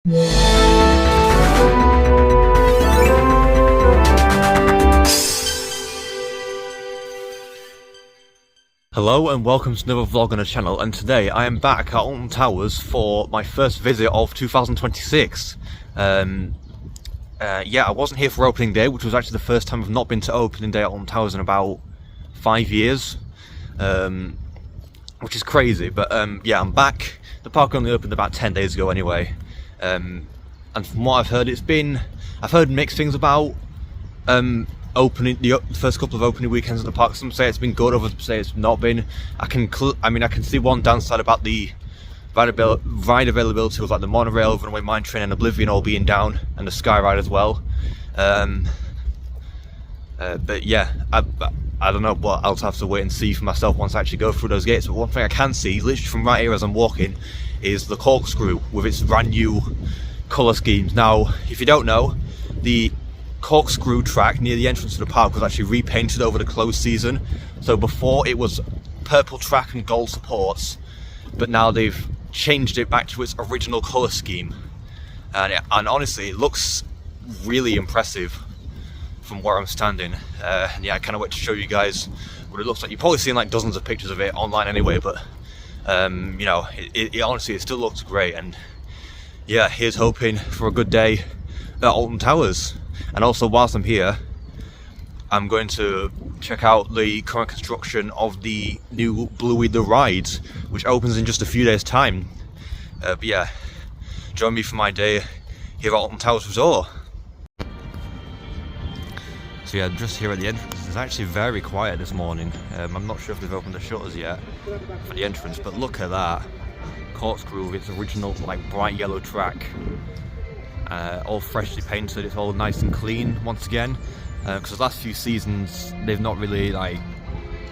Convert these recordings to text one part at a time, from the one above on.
Hello and welcome to another vlog on the channel, and today I am back at Alton Towers for my first visit of 2026. Yeah, I wasn't here for opening day, which was actually the first time I've not been to opening day at Alton Towers in about 5 years, which is crazy, but yeah, I'm back. The park only opened about 10 days ago anyway, and from what I've heard, I've heard mixed things about opening the first couple of opening weekends at the park. Some say it's been good, others say it's not been. I can see one downside about the ride availability was like the monorail, runaway mine train, and Oblivion all being down, and the sky ride as well. But yeah, I don't know, but I'll have to wait and see for myself once I actually go through those gates. But one thing I can see, literally from right here as I'm walking, is the corkscrew with its brand new colour schemes. Now, if you don't know, the corkscrew track near the entrance to the park was actually repainted over the closed season. So before it was purple track and gold supports, but now they've changed it back to its original colour scheme, and honestly it looks really impressive from where I'm standing. Yeah, I can't wait to show you guys what it looks like. You've probably seen like dozens of pictures of it online anyway, but you know, it honestly, it still looks great. And yeah, here's hoping for a good day at Alton Towers. And also, whilst I'm here, I'm going to check out the current construction of the new Bluey the Ride, which opens in just a few days' time. But yeah, join me for my day here at Alton Towers Resort. So yeah, I'm just here at the entrance. It's actually very quiet this morning. I'm not sure if they've opened the shutters yet for the entrance, but look at that corkscrew with its original like bright yellow track. All freshly painted. It's all nice and clean once again, because the last few seasons they've not really like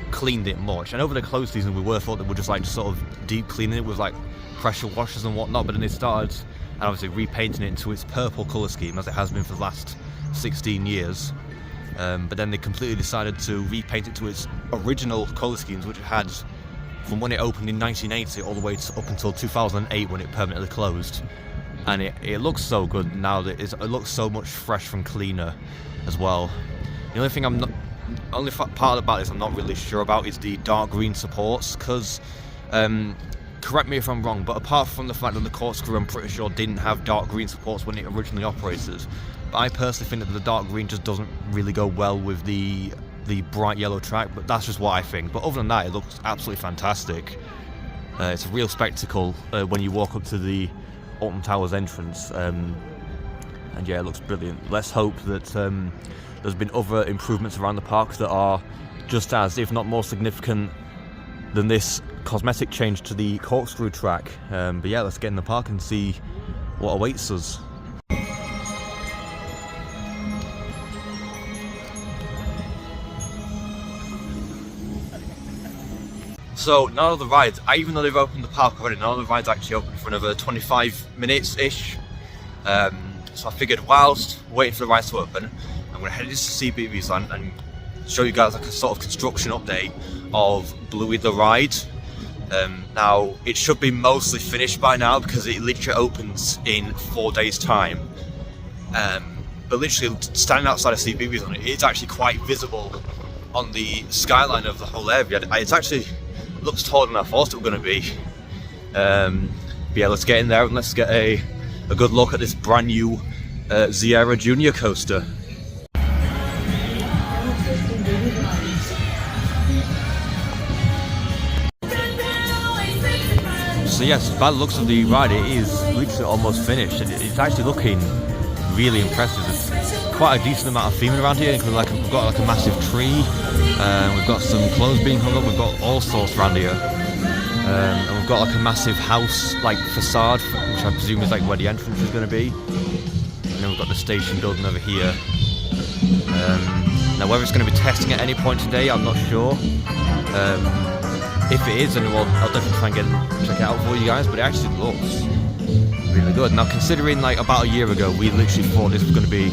cleaned it much, and over the closed season we thought they were just like sort of deep cleaning it with like pressure washers and whatnot, but then they started and obviously repainting it into its purple colour scheme as it has been for the last 16 years, but then they completely decided to repaint it to its original colour schemes, which it had from when it opened in 1980 all the way up until 2008 when it permanently closed. And it looks so good now that it looks so much fresher and cleaner as well. The only thing part about this I'm not really sure about is the dark green supports, because correct me if I'm wrong, but apart from the fact that the corkscrew I'm pretty sure didn't have dark green supports when it originally operated, but I personally think that the dark green just doesn't really go well with the bright yellow track, but that's just what I think. But other than that, it looks absolutely fantastic. It's a real spectacle when you walk up to the Alton Towers entrance, and yeah, it looks brilliant. Let's hope that there's been other improvements around the park that are just as, if not more significant than this cosmetic change to the corkscrew track. But yeah, let's get in the park and see what awaits us. So none of the rides, even though they've opened the park already, none of the rides actually open for another 25 minutes-ish. So I figured whilst waiting for the rides to open, I'm going to head into CBeebies Land and show you guys like a sort of construction update of Bluey the Ride. Now, it should be mostly finished by now because it literally opens in 4 days' time. But literally, standing outside of CBeebies Land, it's actually quite visible on the skyline of the whole area. It's actually looks taller than I thought it was going to be. But yeah, let's get in there and let's get a good look at this brand new Zieira Junior coaster. So yes, by the looks of the ride, it is literally almost finished. It's actually looking really impressive. There's quite a decent amount of theming around here. We've got like a massive tree. We've got some clothes being hung up. We've got all sorts around here. And we've got like a massive house like facade, which I presume is like where the entrance is going to be. And then we've got the station building over here. Now whether it's going to be testing at any point today, I'm not sure. If it is, then I'll definitely try and check it out for you guys. But it actually looks really good. Now considering like about a year ago we literally thought this was going to be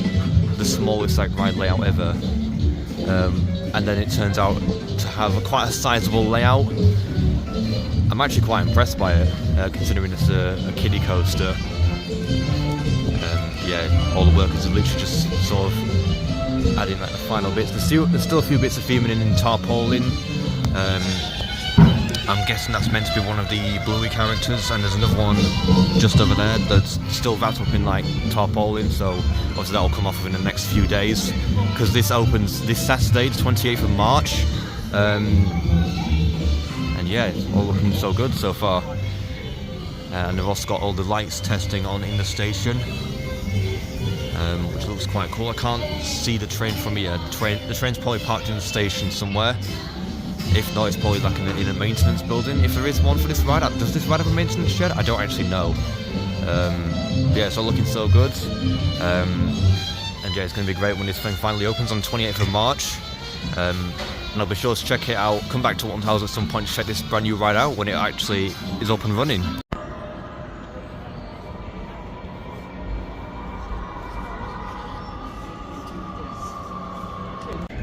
the smallest like ride layout ever, and then it turns out to have quite a sizable layout. I'm actually quite impressed by it, considering it's a kiddie coaster. yeah, all the workers are literally just sort of adding like the final bits. There's still a few bits of fuming in tarpaulin. I'm guessing that's meant to be one of the Bluey characters, and there's another one just over there that's still wrapped up in like tarpaulin, so obviously that will come off within the next few days, because this opens this Saturday, the 28th of March. And yeah, it's all looking so good so far. And they've also got all the lights testing on in the station, which looks quite cool. I can't see the train from here. The train's probably parked in the station somewhere. If not, it's probably like in a maintenance building. If there is one for this ride, does this ride have a maintenance shed? I don't actually know. Yeah, it's all looking so good. And yeah, it's going to be great when this thing finally opens on 28th of March. And I'll be sure to check it out. Come back to Alton Towers at some point to check this brand new ride out when it actually is up and running.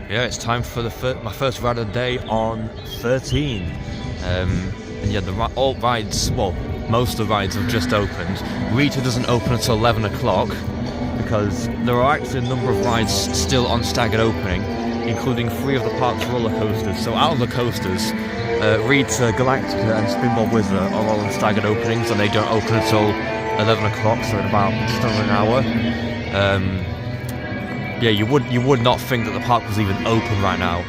Yeah, it's time for my first ride of the day on 13. And yeah, all rides, well, most of the rides have just opened. Rita doesn't open until 11 o'clock because there are actually a number of rides still on staggered opening, including 3 of the park's roller coasters. So out of the coasters, Rita, Galactica and Spinball Wizard are all on staggered openings, and they don't open until 11 o'clock, so in about just over an hour. Yeah, you would not think that the park was even open right now.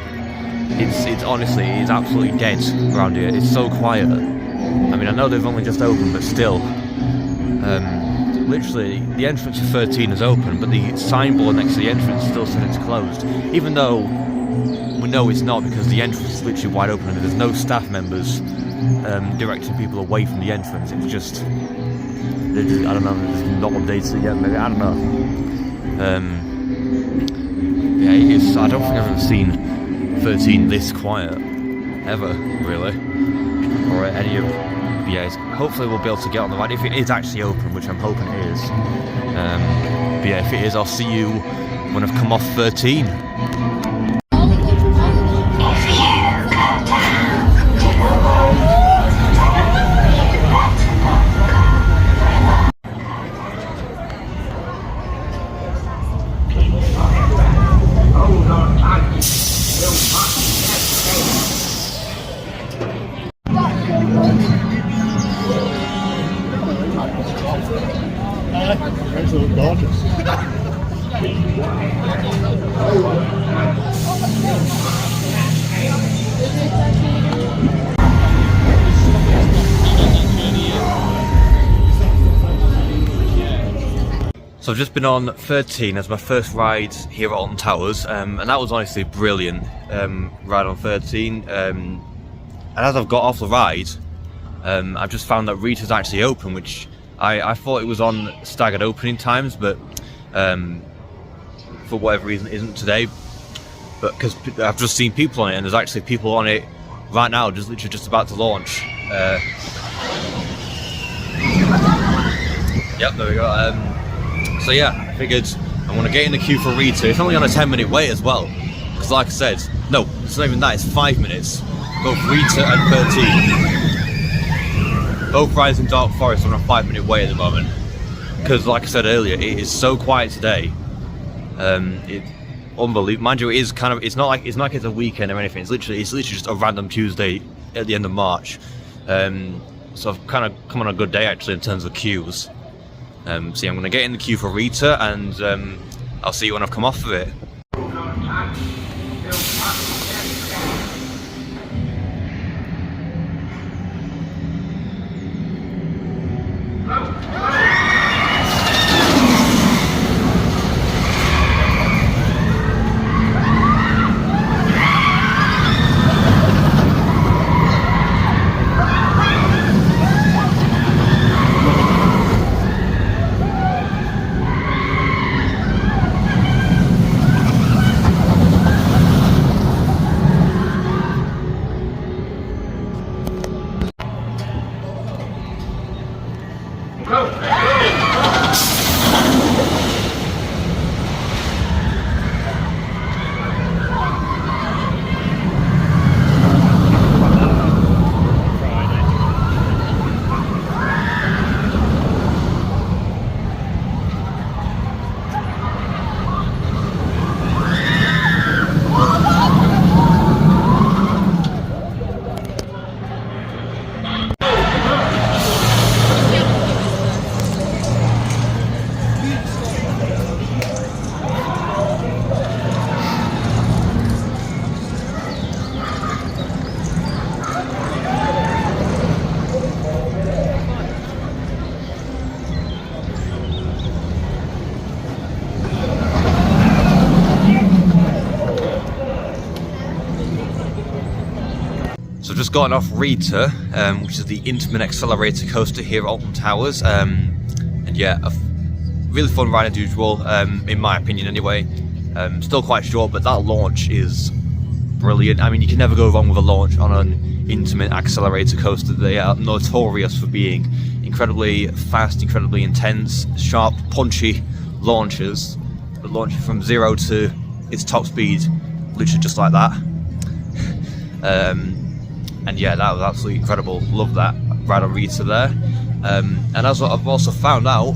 It's honestly, it's absolutely dead around here. It's so quiet. I mean, I know they've only just opened, but still. Literally, the entrance to 13 is open, but the signboard next to the entrance still says it's closed. Even though we know it's not, because the entrance is literally wide open and there's no staff members directing people away from the entrance. It's just, I don't know, they're just not updated it yet, maybe, I don't know. Yeah, it is. I don't think I've ever seen 13 this quiet, ever, really. Or any of, yeah, hopefully we'll be able to get on the ride if it is actually open, which I'm hoping it is. But yeah, if it is, I'll see you when I've come off 13. So I've just been on 13 as my first ride here at Alton Towers, and that was honestly brilliant. Ride on 13, and as I've got off the ride, I've just found that Rita's actually open, which I thought it was on staggered opening times, but for whatever reason it isn't today. But because I've just seen people on it, and there's actually people on it right now, just literally just about to launch. Yep, there we go. So yeah, I figured I want to get in the queue for Rita. It's only on a 10-minute wait as well, because like I said, no, it's not even that, it's 5 minutes. Both Rita and 13. Both rides in Dark Forest are on a 5-minute wait at the moment. Because like I said earlier, it is so quiet today. It's unbelievable. Mind you, it is kind of, it's not like it's a weekend or anything. It's literally just a random Tuesday at the end of March. So I've kind of come on a good day actually in terms of queues. So yeah, I'm going to get in the queue for Rita, and I'll see you when I've come off of it. gotten off Rita, which is the Intamin accelerator coaster here at Alton Towers, and yeah, a really fun ride as usual, in my opinion anyway. Still quite short, but that launch is brilliant. I mean, you can never go wrong with a launch on an Intamin accelerator coaster. They are notorious for being incredibly fast, incredibly intense, sharp, punchy launches. But launching from 0 to its top speed, literally just like that. And yeah, that was absolutely incredible. Love that ride on Rita there. And as I've also found out,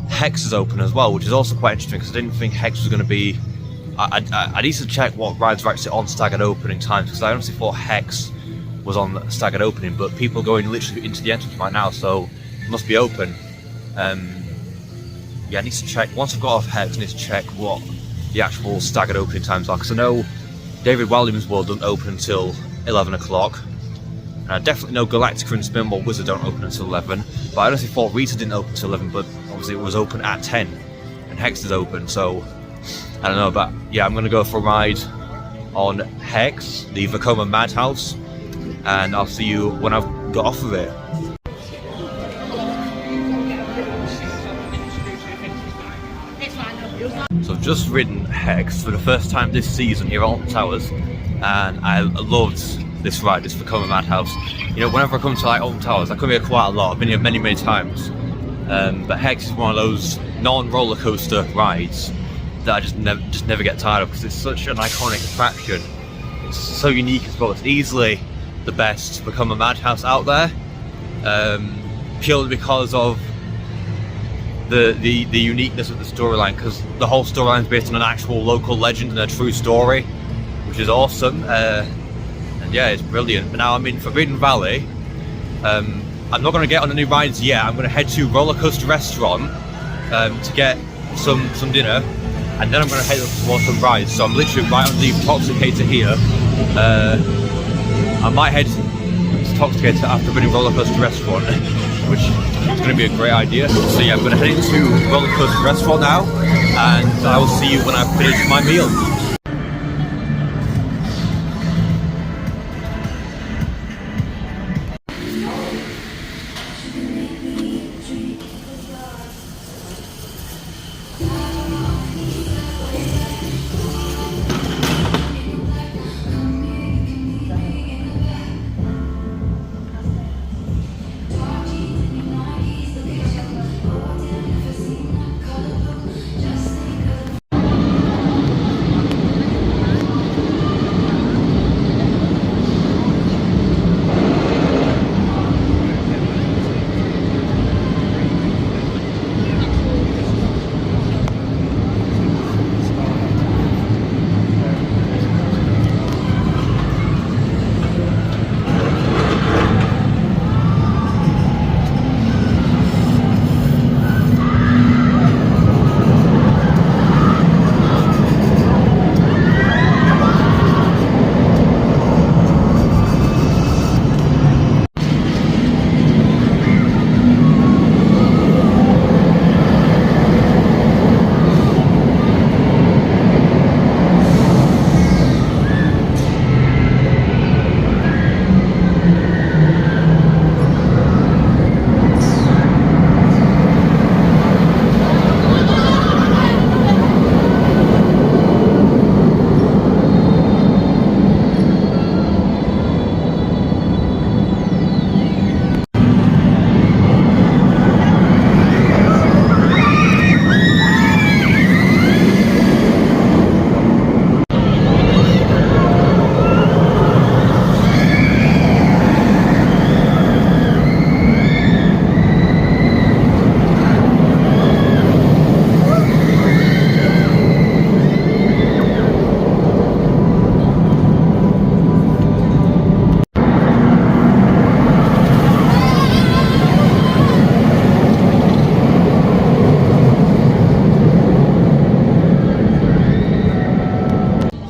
Hex is open as well, which is also quite interesting because I didn't think Hex was going to be. I need to check what rides are actually on staggered opening times, because I honestly thought Hex was on staggered opening, but people are going literally into the entrance right now, so it must be open. Yeah, I need to check. Once I've got off Hex, I need to check what the actual staggered opening times are, because I know David Walliams World doesn't open until 11 o'clock. And I definitely know Galactica and Spinball Wizard don't open until 11. But I honestly thought Rita didn't open until 11, but obviously it was open at 10. And Hex is open, so I don't know. But yeah, I'm going to go for a ride on Hex, the Vekoma Madhouse. And I'll see you when I've got off of it. So I've just ridden Hex for the first time this season here at Alton Towers, and I loved this ride, this Vekoma Madhouse. You know, whenever I come to like Alton Towers, I come here quite a lot. I've been here many times, but Hex is one of those non-roller coaster rides that I just never get tired of, because it's such an iconic attraction. It's so unique as well. It's easily the best Vekoma Madhouse out there, purely because of the uniqueness of the storyline, because the whole storyline is based on an actual local legend and a true story, which is awesome. And yeah, it's brilliant. But now I'm in Forbidden Valley. I'm not going to get on the new rides yet. I'm going to head to Roller Coaster Restaurant to get some dinner, and then I'm going to head up towards some rides. So I'm literally right on the Intoxicator here. I might head to Intoxicator after winning Roller Coaster Restaurant, which is going to be a great idea. So yeah, I'm going to head into Roller Coaster Restaurant now, and I will see you when I finish my meal.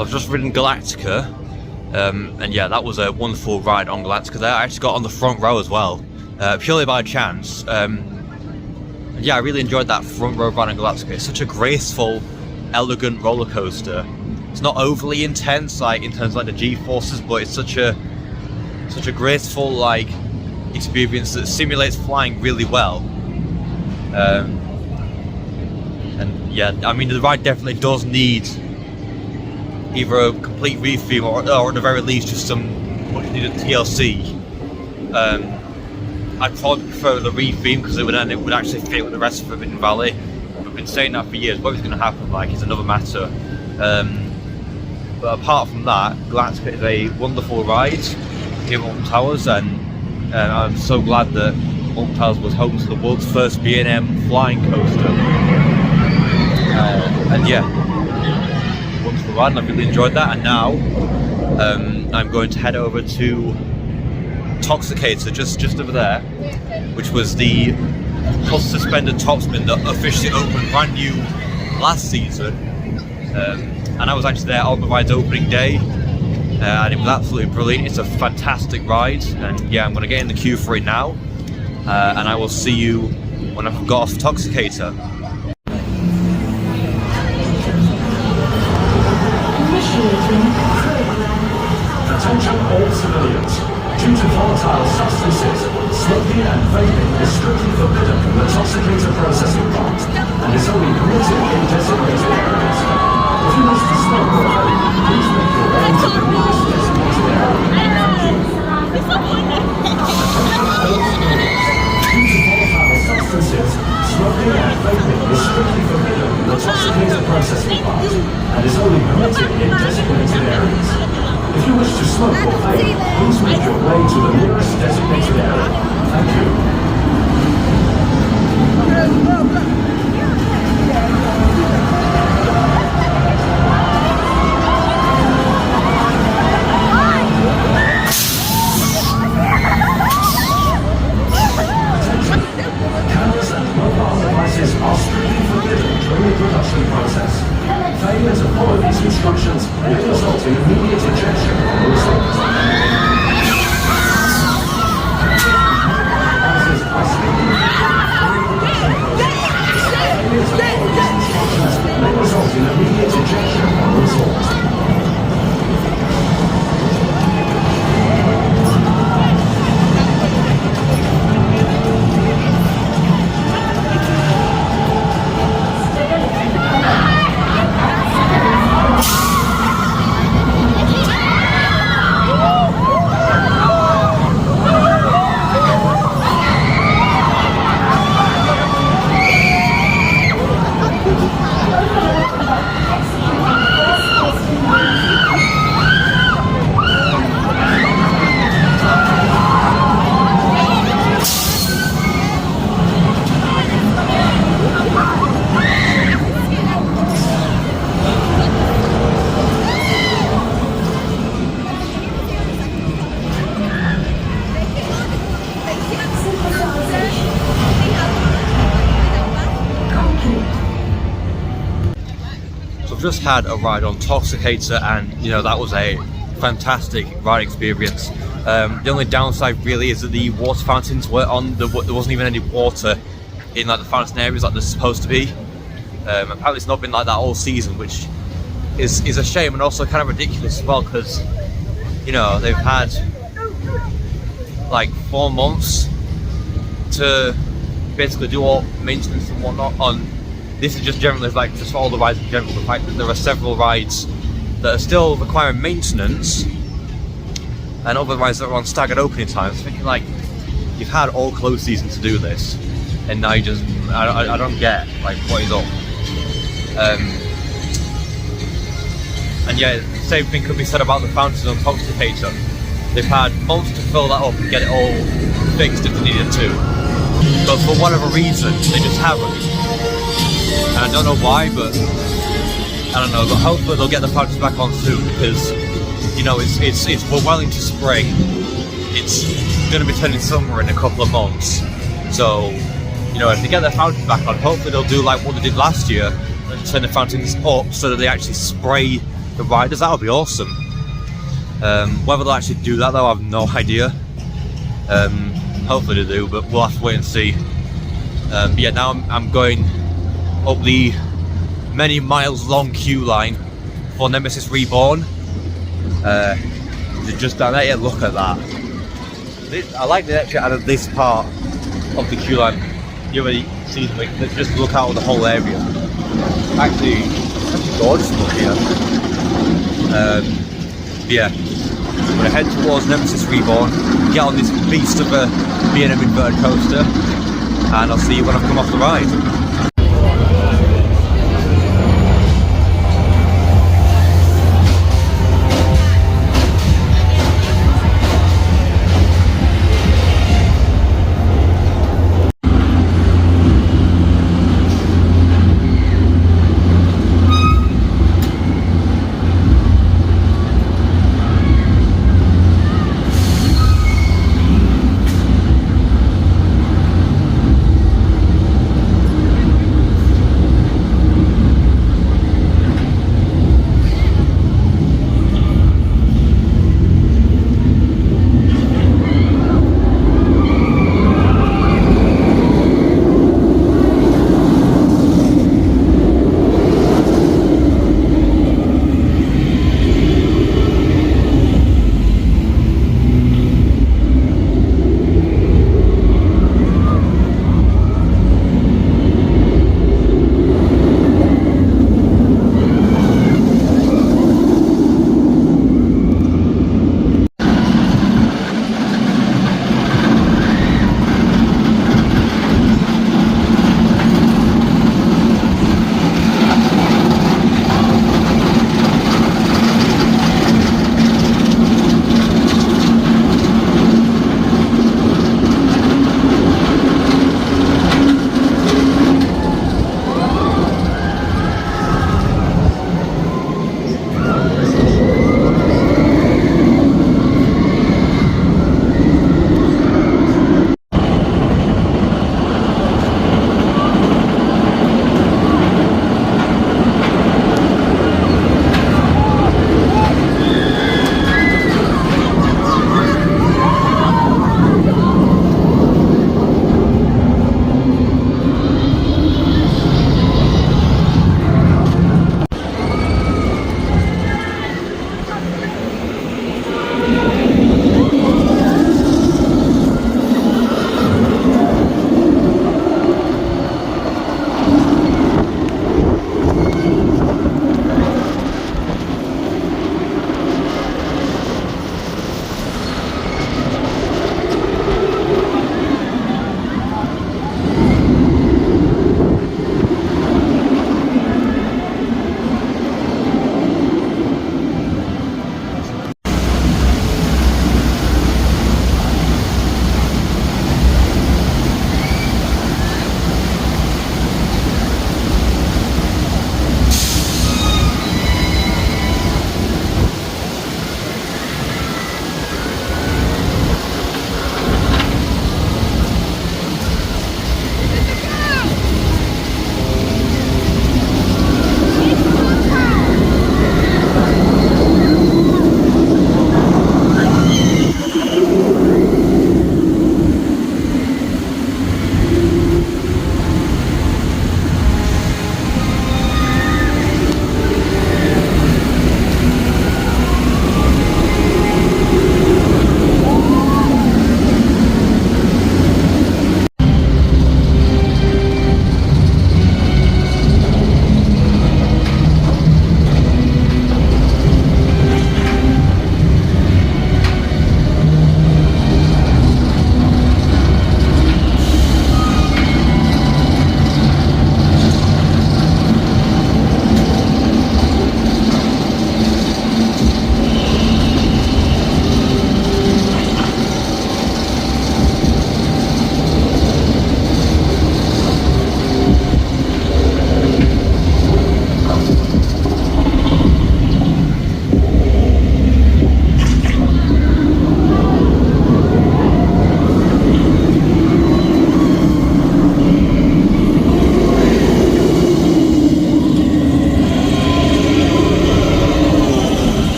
I've just ridden Galactica, and yeah, that was a wonderful ride on Galactica there. I actually got on the front row as well, purely by chance. And yeah, I really enjoyed that front row ride on Galactica. It's such a graceful, elegant roller coaster. It's not overly intense, like in terms of like the G-forces, but it's such a such a graceful like experience that simulates flying really well. And yeah, I mean the ride definitely does need either a complete retheme or at the very least just some much needed TLC. I'd probably prefer the retheme because it would actually fit with the rest of Forbidden Valley. We've been saying that for years. What is going to happen like is another matter. But apart from that, Galactica is a wonderful ride here at Alton Towers, and I'm so glad that Alton Towers was home to the world's first B&M flying coaster. And yeah, wonderful ride, and I've really enjoyed that. And now I'm going to head over to Toxicator, just over there, which was the plus suspended topspin that officially opened brand new last season. And I was actually there on the ride's opening day, and it was absolutely brilliant. It's a fantastic ride, and yeah, I'm going to get in the queue for it now, and I will see you when I've got off Toxicator. Attention all civilians. Due to volatile substances, smoking and vaping is strictly forbidden in the Toxicator processing plant and is only permitted in designated areas. If you wish to smoke or vape, please make your way to the nearest designated area. Due to volatile substances, smoking and vaping is strictly forbidden in the Toxicator processing plant and is only permitted in designated areas. If you wish to smoke or vape, please make your way to the nearest designated area. Thank you. Cameras and mobile devices are strictly forbidden during the production process. Failure to follow these instructions will result in immediate ejection from the result. Failure to follow these instructions may result in immediate ejection from the result. Just had a ride on Toxicator, and you know that was a fantastic ride experience. The only downside really is that the water fountains were on there wasn't even any water in like the fountain areas like there's supposed to be. Apparently it's not been like that all season, which is a shame and also kind of ridiculous as well, because you know they've had like 4 months to basically do all maintenance and whatnot on. This is just generally like just all the rides in general. The fact that there are several rides that are still requiring maintenance and other rides that are on staggered opening times. Thinking like you've had all closed season to do this, and now you just I don't get like what is up. And yeah, the same thing could be said about the fountains on Toxicator. They've had months to fill that up and get it all fixed if they needed to, but for whatever reason they just haven't. And I don't know why, but I don't know. But hopefully they'll get the fountains back on soon, because you know we're well into spring. It's going to be turning summer in a couple of months. So you know if they get their fountains back on, hopefully they'll do like what they did last year and turn the fountains up so that they actually spray the riders. That would be awesome. Whether they'll actually do that though, I have no idea. Hopefully they do, but we'll have to wait and see. But yeah, now I'm going up the many miles long queue line for Nemesis Reborn. Just down there, yeah, look at that. I like the extra out of this part of the queue line. You already see like just look out of the whole area. Actually gorgeous look here. Yeah, I'm gonna head towards Nemesis Reborn, get on this beast of a B&M inverted coaster, and I'll see you when I've come off the ride.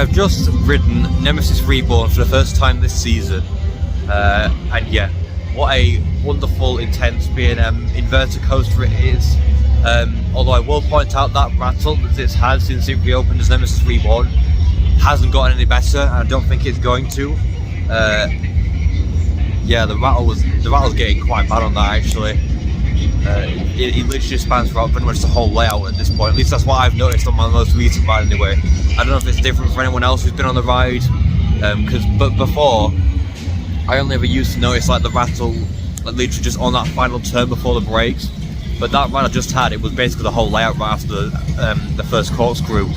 I've just ridden Nemesis Reborn for the first time this season, and yeah, what a wonderful, intense B&M inverter coaster it is. Although I will point out that rattle that it's had since it reopened as Nemesis Reborn hasn't gotten any better, and I don't think it's going to. Yeah, the rattle's getting quite bad on that actually. It literally spans throughout pretty much the whole layout at this point. At least that's what I've noticed on my most recent ride anyway. I don't know if it's different for anyone else who's been on the ride, but before I only ever used to notice like the rattle like literally just on that final turn before the brakes. But that ride I just had, it was basically the whole layout right after the first corkscrew.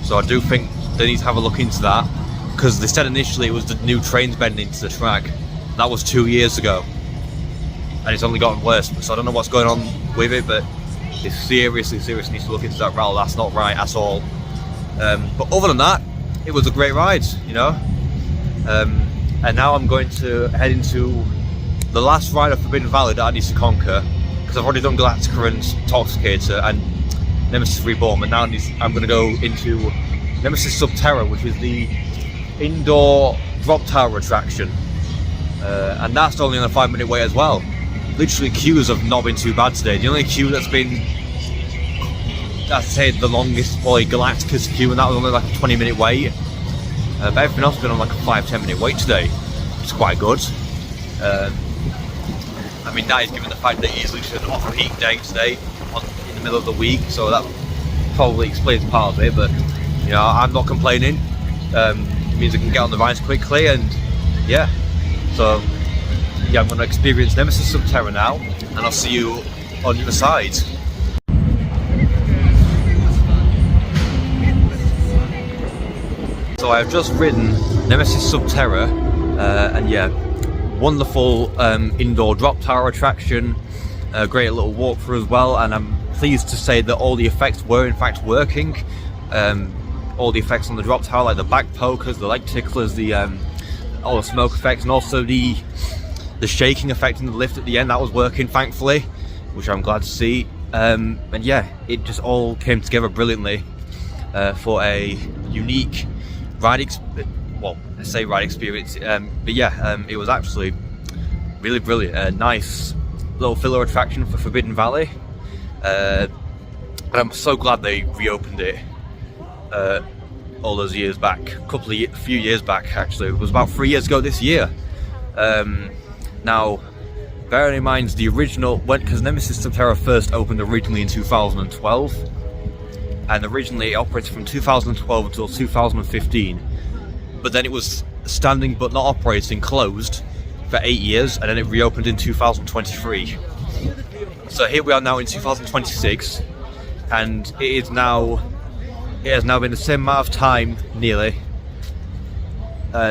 So I do think they need to have a look into that, because they said initially it was the new trains bending into the track. That was 2 years ago, and it's only gotten worse. So I don't know what's going on with it, but it seriously needs to look into that rattle. That's not right at all. But other than that, it was a great ride, you know. And now I'm going to head into the last ride of Forbidden Valley that I need to conquer, because I've already done Galactica and Toxicator and Nemesis Reborn, but now I'm going to go into Nemesis Subterra, which is the indoor drop tower attraction, and that's only on a 5-minute wait as well. Literally, queues have not been too bad today. The only queue that's been, I'd say, the longest probably Galactica's queue, and that was only like a 20-minute wait. But everything else has been on like a 5-10 minute wait today, which is quite good. I mean, that is given the fact that it is literally an off-peak day today in the middle of the week, so that probably explains part of it. But you know, I'm not complaining. It means I can get on the rides quickly, and yeah. So yeah, I'm going to experience Nemesis Subterra now, and I'll see you on the other side. So I've just ridden Nemesis Subterra, and yeah, wonderful indoor drop tower attraction, great little walkthrough as well, and I'm pleased to say that all the effects were in fact working. All the effects on the drop tower, like the back pokers, the leg ticklers, all the smoke effects, and also the shaking effect in the lift at the end, that was working thankfully, which I'm glad to see. And yeah, it just all came together brilliantly for a unique ride well, I say ride experience, but yeah, it was actually really brilliant. A nice little filler attraction for Forbidden Valley, and I'm so glad they reopened it all those years back. A few years back actually. It was about 3 years ago this year. Now, bearing in mind the original, because Nemesis Subterra first opened originally in 2012, and originally it operated from 2012 until 2015, but then it was standing but not operating, closed for 8 years, and then it reopened in 2023. So here we are now in 2026, and it has now been the same amount of time nearly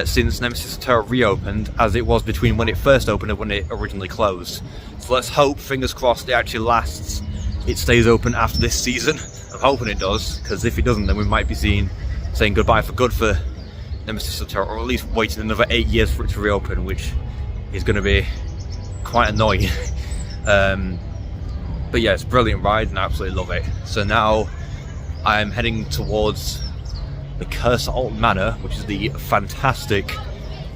since Nemesis Subterra reopened as it was between when it first opened and when it originally closed. So let's hope, fingers crossed, it actually lasts. It stays open after this season. I'm hoping it does, because if it doesn't, then we might be saying goodbye for good for Nemesis Subterra, or at least waiting another 8 years for it to reopen, which is going to be quite annoying. But yeah, it's a brilliant ride and I absolutely love it. So now I'm heading towards the Curse of Alton Manor, which is the fantastic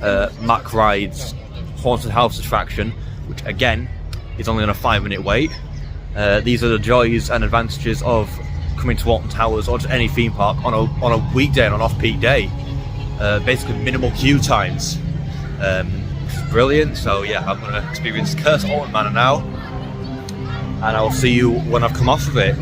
Mack Rides haunted house attraction, which again is only on a 5-minute wait. These are the joys and advantages of coming to Alton Towers or just any theme park on a weekday and an off-peak day. Basically minimal queue times, which is brilliant. So yeah, I'm going to experience Curse of Alton Manor now, and I will see you when I've come off of it.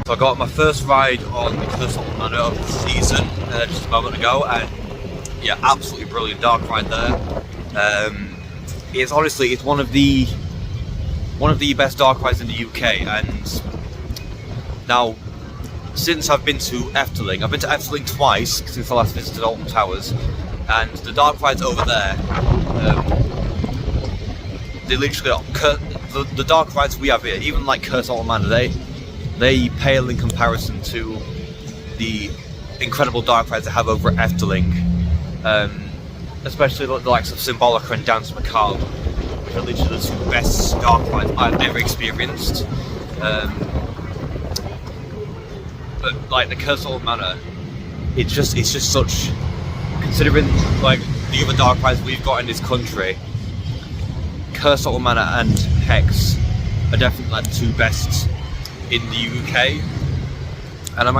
So I got my first ride on the Curse of Alton Manor of the season just a moment ago, and yeah, absolutely brilliant dark ride there. It's honestly, it's one of the best dark rides in the UK. And now, since I've been to Efteling, I've been to Efteling twice since I last visited Alton Towers, and the dark rides over there, they literally, the dark rides we have here, even like Curse of Alton Manor, they pale in comparison to the incredible dark rides they have over at Efteling, especially the likes of Symbolica and Dance Macabre, which are literally the two best dark rides I've ever experienced. But like the Curse of Manor, it's just such, considering like the other dark rides we've got in this country, Curse of Manor and Hex are definitely like the two best in the UK, and I'm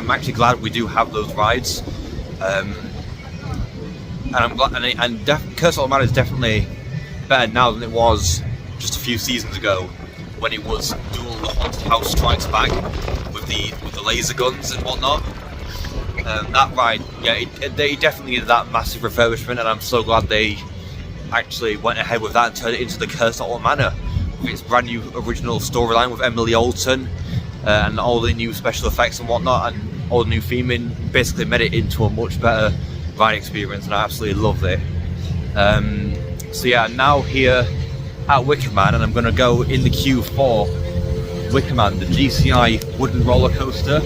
actually glad we do have those rides. And I'm glad, Curse of Manor is definitely better now than it was just a few seasons ago, when it was dual the Haunted House Strikes Back with the laser guns and whatnot. That ride, yeah, they definitely did that massive refurbishment, and I'm so glad they actually went ahead with that and turned it into the Curse of Manor with its brand new original storyline with Emily Alton, and all the new special effects and whatnot, and all the new theming. Basically made it into a much better ride experience, and I absolutely loved it. So yeah, I'm now here at Wicker Man, and I'm going to go in the queue for Wicker Man, the GCI wooden roller coaster.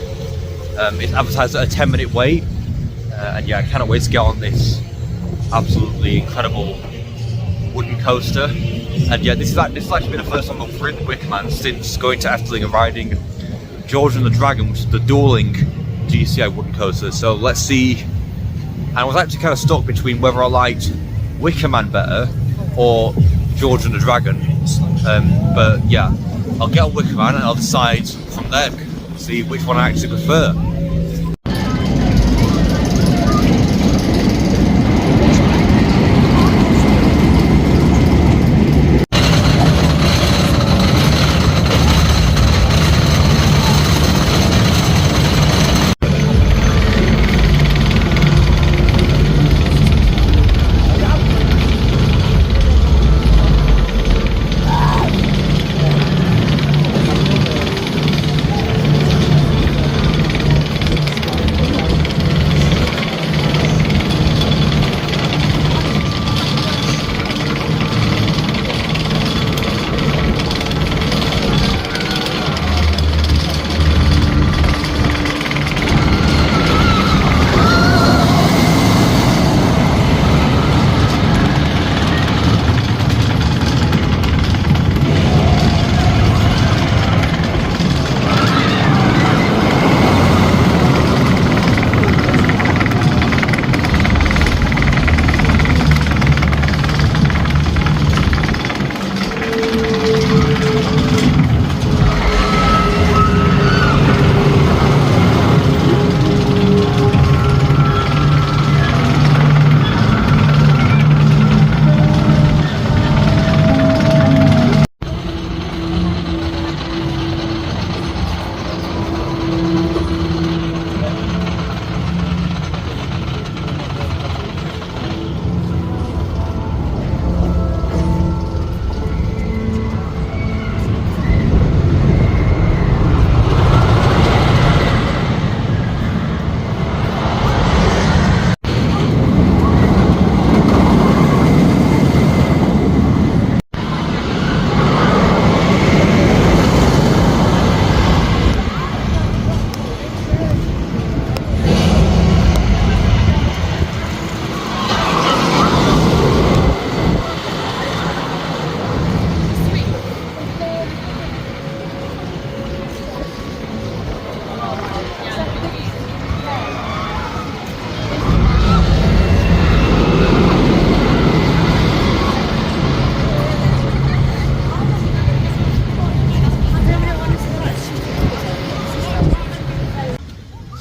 It's advertised at a 10-minute wait, and yeah, I cannot wait to get on this absolutely incredible wooden coaster. And yeah, this is actually been the first time I've ridden Wicker Man since going to Efteling and riding George and the Dragon, which is the dueling GCI wooden coaster. So let's see. And I was actually kind of stuck between whether I liked Wicker Man better or George and the Dragon. But yeah, I'll get on Wicker Man and I'll decide from there, see which one I actually prefer.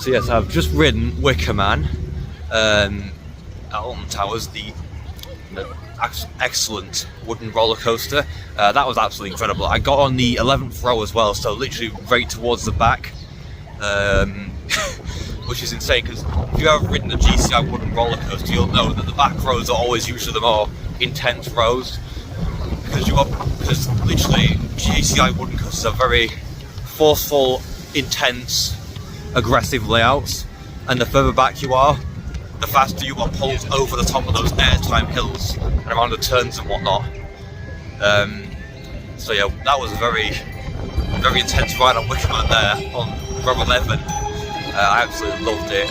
So yes, I've just ridden Wicker Man at Alton Towers, the excellent wooden roller coaster. That was absolutely incredible. I got on the 11th row as well, so literally right towards the back, which is insane, because if you've ever ridden a GCI wooden roller coaster, you'll know that the back rows are always usually the more intense rows, because literally GCI wooden coasters are very forceful, intense, aggressive layouts, and the further back you are, the faster you are pulled over the top of those airtime hills and around the turns and whatnot. So yeah, that was a very intense ride on Wicker Man there on row 11. I absolutely loved it.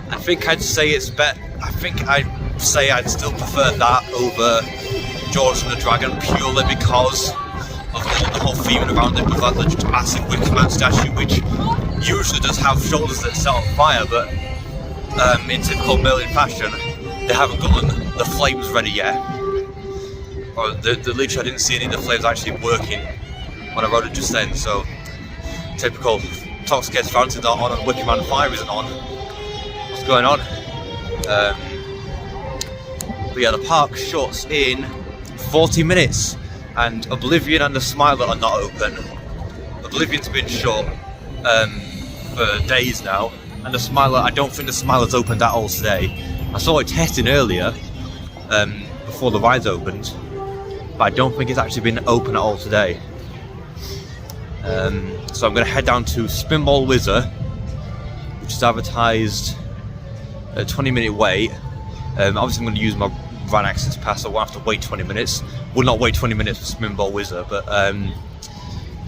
I think I'd say it's better. I think I'd say I'd still prefer that over George and the Dragon, purely because of the whole theme around it, with that the massive Wicker Man statue, which usually does have shoulders that set on fire, but in typical Merlin fashion, they haven't gotten the flames ready yet. Or literally I didn't see any of the flames actually working when I rode it just then, so typical Toxicated fountains are on and Wicker Man fire isn't on. What's going on? But yeah, the park shuts in 40 minutes, and Oblivion and the Smiler are not open. Oblivion's been shut for days now, and the Smiler, I don't think the Smiler's opened at all today. I saw it testing earlier, before the rides opened, but I don't think it's actually been open at all today. So I'm going to head down to Spinball Wizard, which is advertised a 20-minute wait. Obviously I'm going to use my van access pass, so I won't have to wait 20 minutes. Will not wait 20 minutes for Spinball Wizard, but yeah, I'm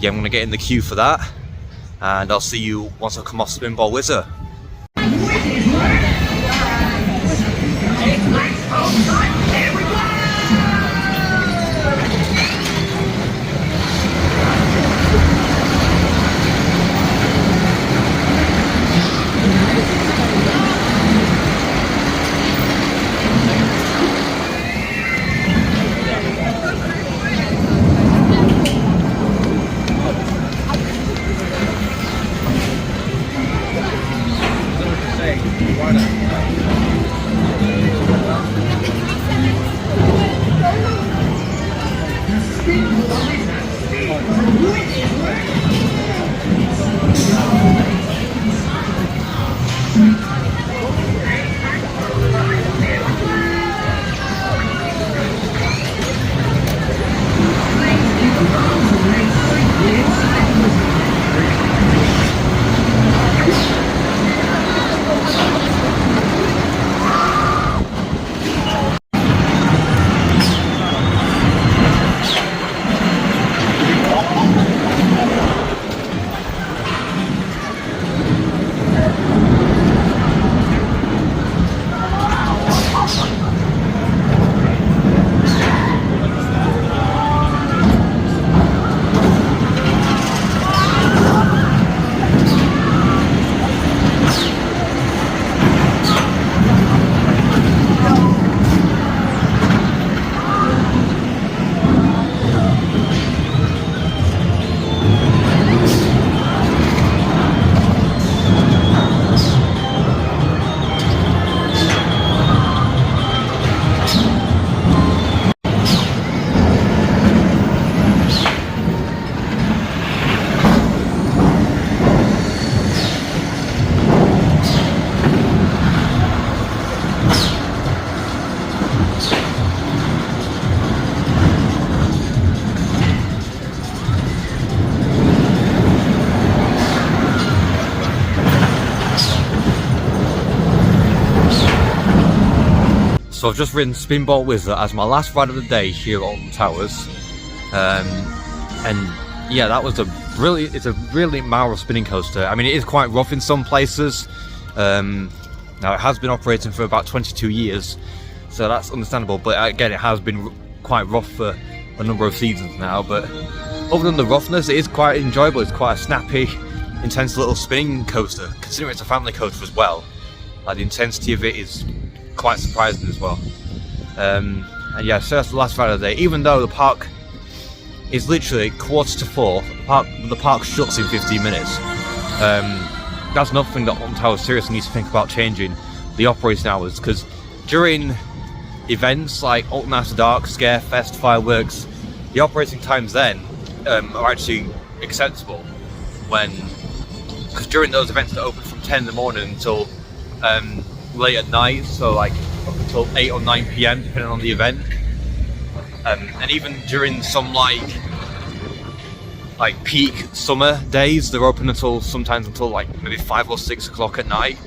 going to get in the queue for that, and I'll see you once I come off Spinball Wizard. So I've just ridden Spinball Wizard as my last ride of the day here at Alton Towers, and yeah, that was it's a really mild spinning coaster. I mean, it is quite rough in some places. Now it has been operating for about 22 years, so that's understandable. But again, it has been quite rough for a number of seasons now. But other than the roughness, it is quite enjoyable. It's quite a snappy, intense little spinning coaster, considering it's a family coaster as well. Like, the intensity of it is quite surprising as well. And yeah, so that's the last ride of the day. Even though the park is literally 3:45, the park shuts in 15 minutes. That's another thing that Alton Towers seriously needs to think about changing the operating hours, because during events like Alton After Dark, Scarefest, fireworks, the operating times then are actually acceptable, because during those events that open from 10 in the morning until late at night, so like up until 8 or 9 PM depending on the event, and even during some like peak summer days, they're open sometimes until like maybe 5 or 6 o'clock at night.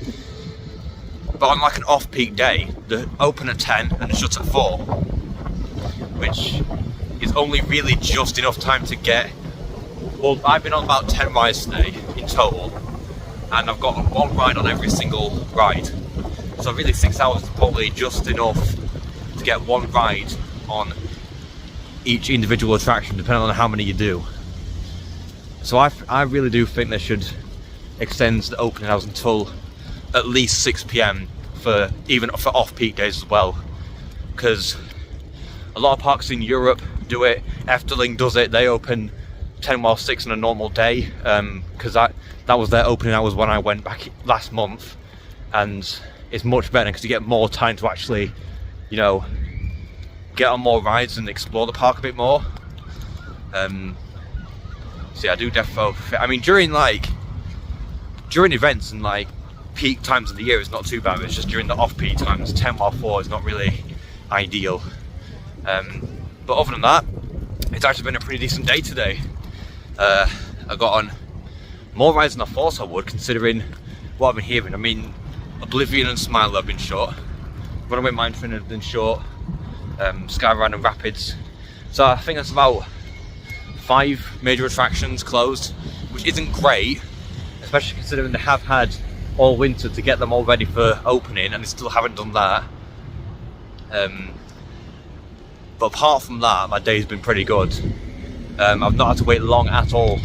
But on like an off-peak day, they're open at 10 and shut at 4, which is only really just enough time to get, well, I've been on about 10 rides today. in total, and I've got one ride on every single ride. So really 6 hours is probably just enough to get one ride on each individual attraction, depending on how many you do. So I really do think they should extend the opening hours until at least 6 PM even for off-peak days as well, because a lot of parks in Europe do it. Efteling does it. They open 6 on a normal day, because that was their opening hours when I went back last month, and it's much better because you get more time to actually, you know, get on more rides and explore the park a bit more. So yeah, I do definitely. I mean, during events and like peak times of the year, it's not too bad. It's just during the off-peak times, 10-4 is not really ideal. But other than that, it's actually been a pretty decent day today. I got on more rides than I thought I would, considering what I've been hearing. I mean, Oblivion and Smile have been short. Runaway Mine Train have been short. Skyride and Rapids. So I think that's about 5 major attractions closed, which isn't great, especially considering they have had all winter to get them all ready for opening, and they still haven't done that. But apart from that, my day's been pretty good. I've not had to wait long at all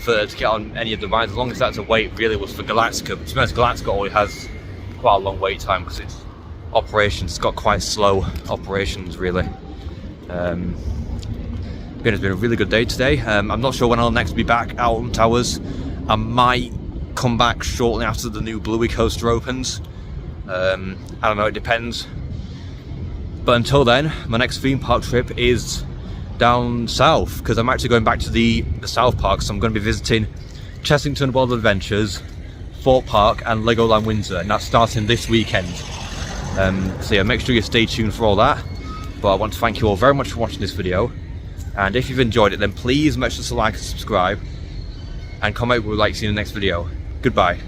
to get on any of the rides. The longest I had to wait really was for Galactica. But to be honest, Galactica always has quite a long wait time because it's got quite slow operations really. It's been a really good day today. I'm not sure when I'll next be back out on Towers. I might come back shortly after the new Bluey coaster opens. I don't know, it depends. But until then, my next theme park trip is down south, because I'm actually going back to the South Park. So I'm going to be visiting Chessington World of Adventures, Fort Park and Legoland Windsor, and that's starting this weekend. So yeah, make sure you stay tuned for all that. But I want to thank you all very much for watching this video, and if you've enjoyed it, then please make sure to like and subscribe, and comment what you would like to see in the next video. Goodbye.